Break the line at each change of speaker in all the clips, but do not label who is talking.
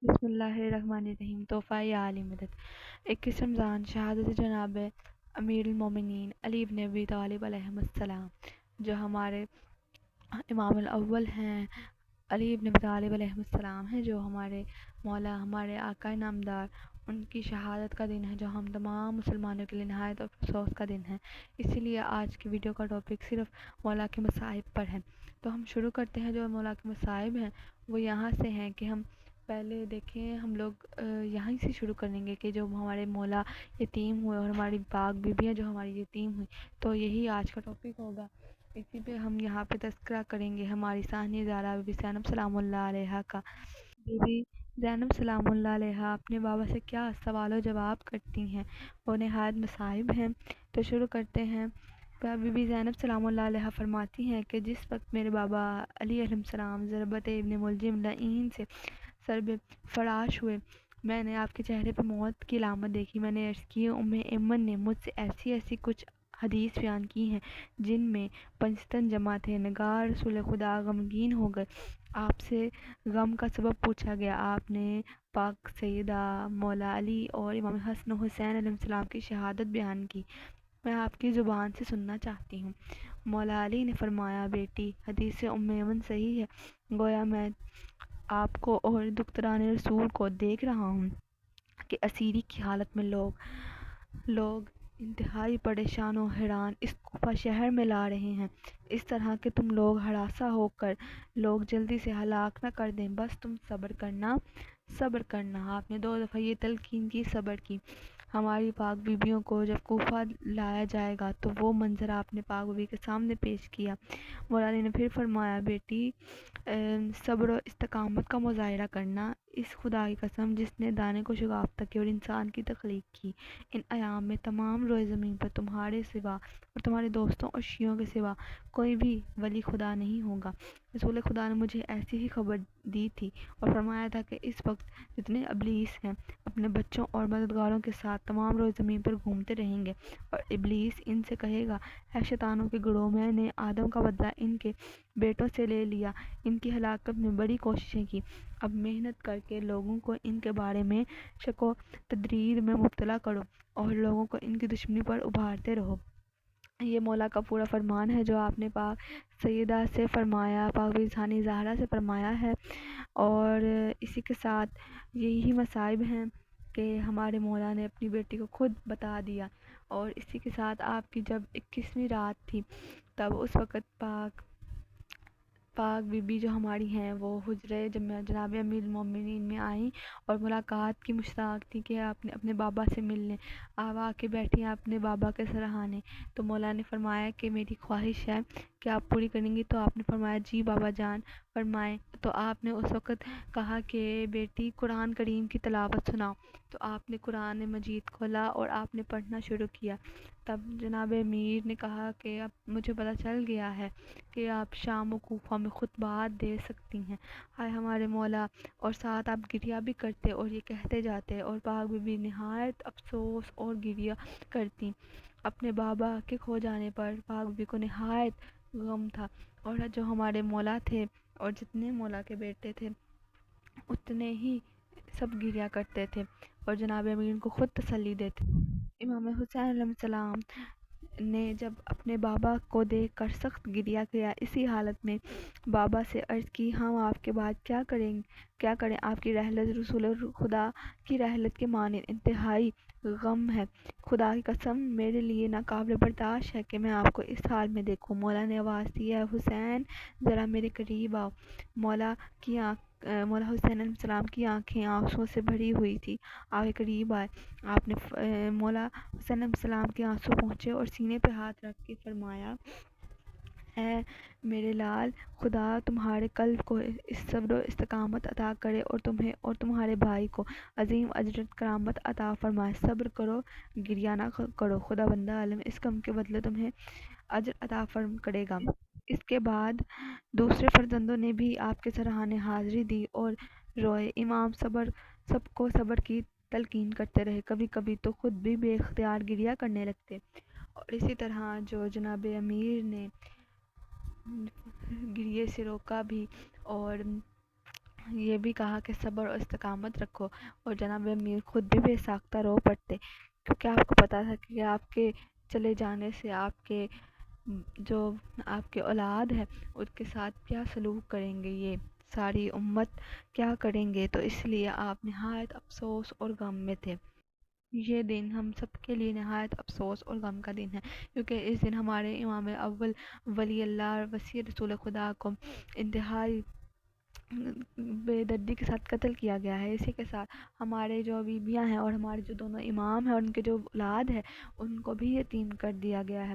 بسم اللہ الرحمن الرحیم تحفہ عالی مدد 21 رمضان شہادت جناب امیر المومنین علی بن ابی طالب علیہ السلام، جو ہمارے امام الاول ہیں، علی بن ابی طالب علیہ السلام ہیں، جو ہمارے مولا، ہمارے آقا نامدار، ان کی شہادت کا دن ہے، جو ہم تمام مسلمانوں کے لیے نہایت افسوس کا دن ہے۔ اسی لیے آج کی ویڈیو کا ٹاپک صرف مولا کے مصائب پر ہے۔ تو ہم شروع کرتے ہیں۔ جو مولا کے مصائب ہیں وہ یہاں سے ہیں کہ ہم پہلے دیکھیں، ہم لوگ یہیں سے شروع کریں گے کہ جو ہمارے مولا یتیم ہوئے اور ہماری پاک بیویاں جو ہماری یتیم ہوئی، تو یہی آج کا ٹاپک ہوگا۔ اسی پہ ہم یہاں پہ تذکرہ کریں گے ہماری ثانیہ زہرا بی بی زینب سلام اللہ علیہا کا۔ بی بی زینب سلام اللہ علیہا اپنے بابا سے کیا سوال و جواب کرتی ہیں، وہ نہایت مصائب ہیں۔ تو شروع کرتے ہیں۔ بی بی زینب سلام اللہ علیہا فرماتی ہیں کہ جس وقت میرے بابا علی علیہ السلام ضربت ابن ملجم لعین سے سرب فراش ہوئے، میں نے آپ کے چہرے پہ موت کی علامت دیکھی۔ میں نے عرض کی، ام ایمن نے مجھ سے ایسی کچھ حدیث بیان کی ہیں جن میں پنجتن جمع تھے۔ نگار رسول خدا غمگین ہو گئے۔ آپ سے غم کا سبب پوچھا گیا۔ آپ نے پاک سیدہ مولا علی اور امام حسن و حسین علیہ السلام کی شہادت بیان کی۔ میں آپ کی زبان سے سننا چاہتی ہوں۔ مولا علی نے فرمایا، بیٹی، حدیث ام ایمن صحیح ہے۔ گویا میں آپ کو اور دختران رسول کو دیکھ رہا ہوں کہ اسیری کی حالت میں لوگ انتہائی پریشان و حیران اس کوفہ شہر میں لا رہے ہیں، اس طرح کہ تم لوگ ہراساں ہو کر لوگ جلدی سے ہلاک نہ کر دیں۔ بس تم صبر کرنا۔ آپ نے 2 دفعہ یہ تلقین کی، صبر کی۔ ہماری پاک بیویوں کو جب کوفہ لایا جائے گا تو وہ منظر آپ نے پاک بیوی کے سامنے پیش کیا۔ مولا علی نے پھر فرمایا، بیٹی، صبر و استقامت کا مظاہرہ کرنا۔ اس خدا کی قسم جس نے دانے کو شگافتہ کیا اور انسان کی تخلیق کی، ان ایام میں تمام روئے زمین پر تمہارے سوا اور تمہارے دوستوں اور شیعوں کے سوا کوئی بھی ولی خدا نہیں ہوگا۔ رسول خدا نے مجھے ایسی ہی خبر دی تھی اور فرمایا تھا کہ اس وقت جتنے ابلیس ہیں اپنے بچوں اور مددگاروں کے ساتھ تمام روئے زمین پر گھومتے رہیں گے، اور ابلیس ان سے کہے گا، اے شیطانوں کے گروہ، میں نے آدم کا بدلہ ان کے بیٹوں سے لے لیا۔ ان کی ہلاکت میں بڑی کوششیں کی، اب محنت کر کے لوگوں کو ان کے بارے میں شک و تردید میں مبتلا کرو اور لوگوں کو ان کی دشمنی پر ابھارتے رہو۔ یہ مولا کا پورا فرمان ہے جو آپ نے پاک سیدہ سے فرمایا، پاک بی بی ثانیہ زہرا سے فرمایا ہے۔ اور اسی کے ساتھ یہی مصائب ہیں کہ ہمارے مولا نے اپنی بیٹی کو خود بتا دیا۔ اور اسی کے ساتھ آپ کی جب 21ویں رات تھی، تب اس وقت پاک بی بی جو ہماری ہیں وہ حجرے جناب امیر المومنین میں آئیں اور ملاقات کی مشتاق تھی کہ اپنے بابا سے ملنے۔ آپ آ کے بیٹھی ہیں اپنے بابا کے سرہانے۔ تو مولا نے فرمایا کہ میری خواہش ہے کہ آپ پوری کریں گی؟ تو آپ نے فرمایا، جی بابا جان، فرمائیں۔ تو آپ نے اس وقت کہا کہ بیٹی، قرآن کریم کی تلاوت سناؤ۔ تو آپ نے قرآن مجید کھولا اور آپ نے پڑھنا شروع کیا۔ تب جناب امیر نے کہا کہ اب مجھے پتہ چل گیا ہے کہ آپ شام و کوفہ میں خطبات دے سکتی ہیں۔ ہائے ہمارے مولا! اور ساتھ آپ گریہ بھی کرتے اور یہ کہتے جاتے، اور پاک بی بی نہایت افسوس اور گریہ کرتی۔ اپنے بابا کے کھو جانے پر پاک بی بی کو نہایت غم تھا، اور جو ہمارے مولا تھے اور جتنے مولا کے بیٹے تھے اتنے ہی سب گریہ کرتے تھے اور جناب امیر کو خود تسلی دیتے۔ امام حسین علیہ السلام نے جب اپنے بابا کو دیکھ کر سخت گریہ کیا، اسی حالت میں بابا سے عرض کی، ہم آپ کے بعد کیا کریں؟ آپ کی رحلت رسول خدا کی رحلت کے مانند انتہائی غم ہے۔ خدا کی قسم میرے لیے ناقابل برداشت ہے کہ میں آپ کو اس حال میں دیکھوں۔ مولا نے آواز دی، اے حسین، ذرا میرے قریب آؤ۔ مولا حسین علیہ السلام کی آنکھیں آنسوں سے بھری ہوئی تھی۔ آپ کے قریب آئے۔ آپ نے مولا حسین علیہ السلام کے آنسو پہنچے اور سینے پہ ہاتھ رکھ کے فرمایا، اے میرے لال، خدا تمہارے قلب کو صبر و استقامت عطا کرے اور تمہیں اور تمہارے بھائی کو عظیم اجر کرامت عطا فرمائے۔ صبر کرو، گریہ نہ کرو، خدا بندہ عالم اس غم کے بدلے تمہیں اجر عطا کرے گا۔ اس کے بعد دوسرے فرزندوں نے بھی آپ کے سرہانے حاضری دی اور روئے۔ امام سب کو صبر کی تلقین کرتے رہے، کبھی کبھی تو خود بھی بے اختیار گریہ کرنے لگتے۔ اور اسی طرح جو جناب امیر نے گریے سے روکا بھی اور یہ بھی کہا کہ صبر اور استقامت رکھو، اور جناب امیر خود بھی بے ساختہ رو پڑتے، کیونکہ آپ کو پتا تھا کہ آپ کے چلے جانے سے آپ کے جو آپ کے اولاد ہے اس کے ساتھ کیا سلوک کریں گے، یہ ساری امت کیا کریں گے، تو اس لیے آپ نہایت افسوس اور غم میں تھے۔ یہ دن ہم سب کے لیے نہایت افسوس اور غم کا دن ہے، کیونکہ اس دن ہمارے امام اول ولی اللہ اور وسیع رسول خدا کو انتہائی بے دردی کے ساتھ قتل کیا گیا ہے۔ اسی کے ساتھ ہمارے جو بیویاں ہیں اور ہمارے جو دونوں امام ہیں اور ان کے جو اولاد ہے ان کو بھی یتیم کر دیا گیا ہے۔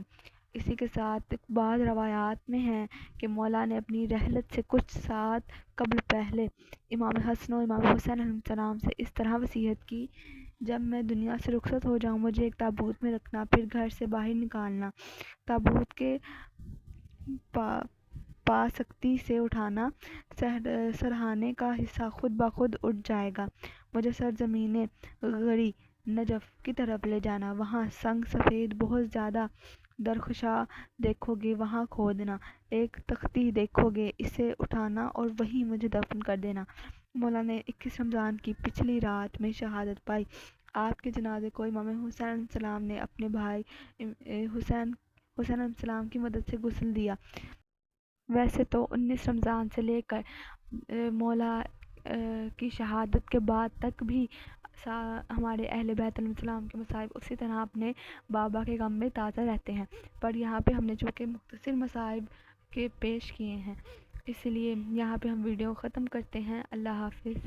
اسی کے ساتھ بعض روایات میں ہیں کہ مولا نے اپنی رحلت سے کچھ ساتھ قبل پہلے امام حسن و امام حسین علیہ السلام سے اس طرح وصیت کی: جب میں دنیا سے رخصت ہو جاؤں مجھے ایک تابوت میں رکھنا، پھر گھر سے باہر نکالنا، تابوت کے پاسکتی سے اٹھانا، سرہانے کا حصہ خود بخود اٹھ جائے گا، مجھے سرزمین غری نجف کی طرف لے جانا، وہاں سنگ سفید بہت زیادہ درخشاں دیکھو گے، وہاں کھودنا، ایک تختی دیکھو گے، اسے اٹھانا اور وہیں مجھے دفن کر دینا۔ مولا نے 21 رمضان کی پچھلی رات میں شہادت پائی۔ آپ کے جنازے کو امام حسین علیہ السلام نے اپنے بھائی حسین علیہ السلام کی مدد سے غسل دیا۔ ویسے تو 19 رمضان سے لے کر مولا کی شہادت کے بعد تک بھی ہمارے اہل بیت علیہ السلام کے مصائب اسی طرح اپنے بابا کے غم میں تازہ رہتے ہیں، پر یہاں پہ ہم نے چونکہ مختصر مصائب کے پیش کیے ہیں، اس لیے یہاں پہ ہم ویڈیو ختم کرتے ہیں۔ اللہ حافظ۔